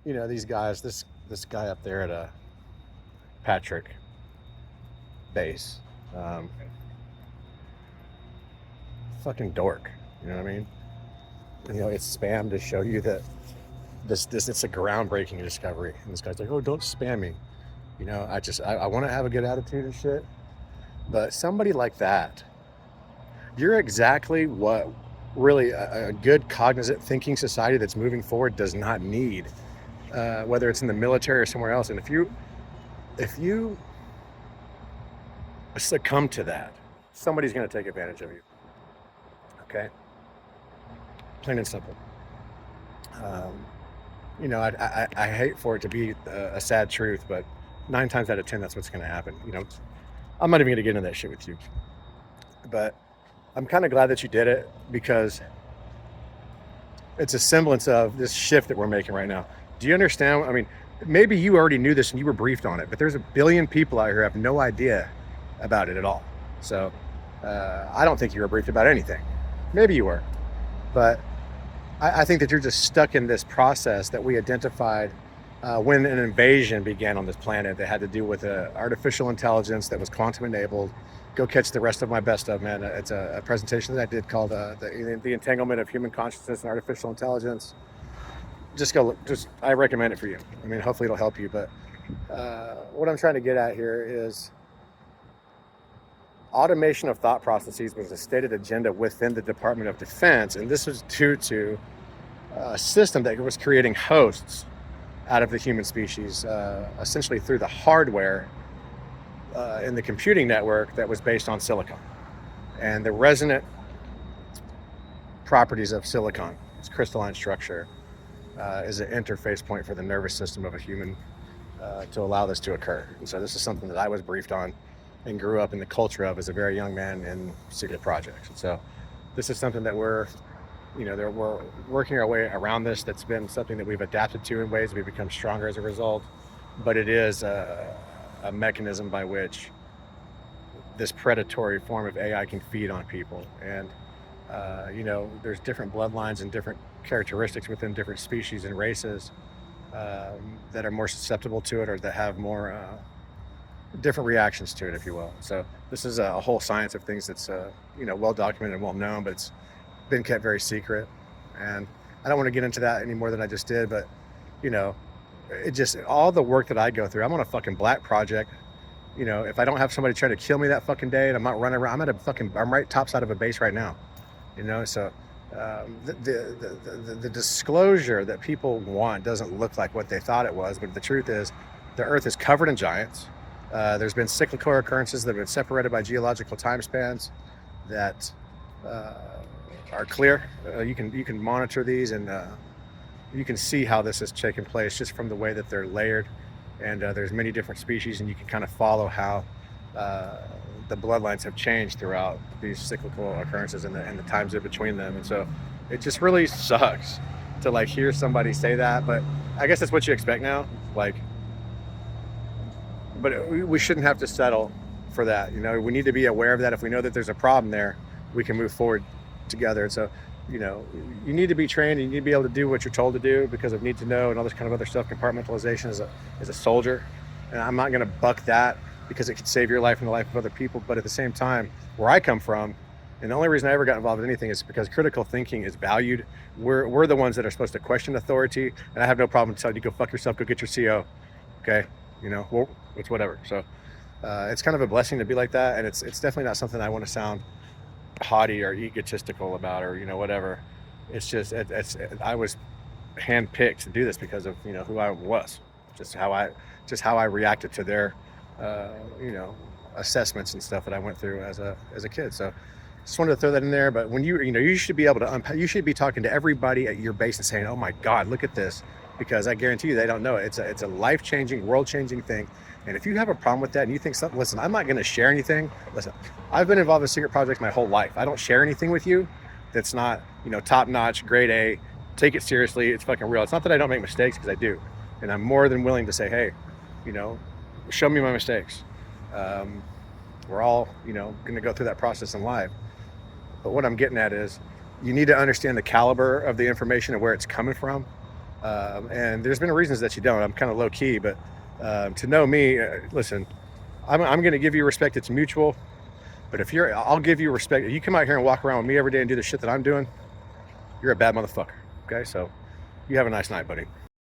these guys, this guy up there at Patrick Base, um, fucking dork. You know what I mean? It's spam to show you that this it's a groundbreaking discovery, and this guy's like, oh, don't spam me. I want to have a good attitude and shit, but somebody like that, you're exactly what really a good cognizant thinking society that's moving forward does not need, whether it's in the military or somewhere else. And if you succumb to that, somebody's going to take advantage of you. Okay, plain and simple. Um, I hate for it to be a sad truth, but 9 times out of 10, that's what's going to happen. I'm not even going to get into that shit with you, but I'm kind of glad that you did it because it's a semblance of this shift that we're making right now. Do you understand? I mean, maybe you already knew this and you were briefed on it, but there's a billion people out here who have no idea about it at all. So I don't think you were briefed about anything. Maybe you were, but I think that you're just stuck in this process that we identified when an invasion began on this planet that had to do with artificial intelligence that was quantum enabled. Go catch the rest of my best of, man. It's a presentation that I did called the Entanglement of Human Consciousness and Artificial Intelligence. Just go look. I recommend it for you. I mean, hopefully it'll help you. But what I'm trying to get at here is automation of thought processes was a stated agenda within the Department of Defense, and this was due to a system that was creating hosts out of the human species, essentially through the hardware in the computing network that was based on silicon. And the resonant properties of silicon, its crystalline structure, is an interface point for the nervous system of a human to allow this to occur. And so this is something that I was briefed on and grew up in the culture of as a very young man in secret projects. And so this is something that we're working our way around this. That's been something that we've adapted to in ways we've become stronger as a result. But it is a mechanism by which this predatory form of AI can feed on people. And, there's different bloodlines and different characteristics within different species and races that are more susceptible to it or that have more different reactions to it, if you will. So this is a whole science of things that's, well documented and well known, but it's been kept very secret. And I don't want to get into that any more than I just did, but, it just, all the work that I go through, I'm on a fucking black project. If I don't have somebody trying to kill me that fucking day and I'm not running around, I'm right topside of a base right now, so the disclosure that people want doesn't look like what they thought it was, but the truth is the earth is covered in giants. There's been cyclical occurrences that have been separated by geological time spans that are clear. You can monitor these and you can see how this has taken place just from the way that they're layered. And there's many different species, and you can kind of follow how the bloodlines have changed throughout these cyclical occurrences and the times in between them. And so it just really sucks to hear somebody say that, but I guess that's what you expect now. But we shouldn't have to settle for that. We need to be aware of that. If we know that there's a problem there, we can move forward together. And so, you need to be trained and you need to be able to do what you're told to do because of need to know and all this kind of other stuff. Compartmentalization as a soldier. And I'm not going to buck that because it could save your life and the life of other people. But at the same time, where I come from, and the only reason I ever got involved in anything is because critical thinking is valued. We're the ones that are supposed to question authority. And I have no problem telling you, go fuck yourself, go get your CO. Okay. Well, it's whatever. So it's kind of a blessing to be like that. And it's definitely not something I want to sound haughty or egotistical about or whatever. It's just I was handpicked to do this because of who I was, just how I reacted to their assessments and stuff that I went through as a kid. So just wanted to throw that in there. But when you should be able to you should be talking to everybody at your base and saying, oh my God, look at this, because I guarantee you they don't know it. It's a life-changing, world-changing thing. And if you have a problem with that and you think something, listen, I'm not going to share anything. Listen, I've been involved in secret projects my whole life. I don't share anything with you that's not, top-notch, grade A. Take it seriously. It's fucking real. It's not that I don't make mistakes, because I do. And I'm more than willing to say, hey, show me my mistakes. We're all, going to go through that process in life. But what I'm getting at is you need to understand the caliber of the information and where it's coming from. And there's been reasons that you don't. I'm kind of low key, but to know me, listen, I'm going to give you respect. It's mutual. But I'll give you respect. If you come out here and walk around with me every day and do the shit that I'm doing, you're a bad motherfucker. Okay, so you have a nice night, buddy.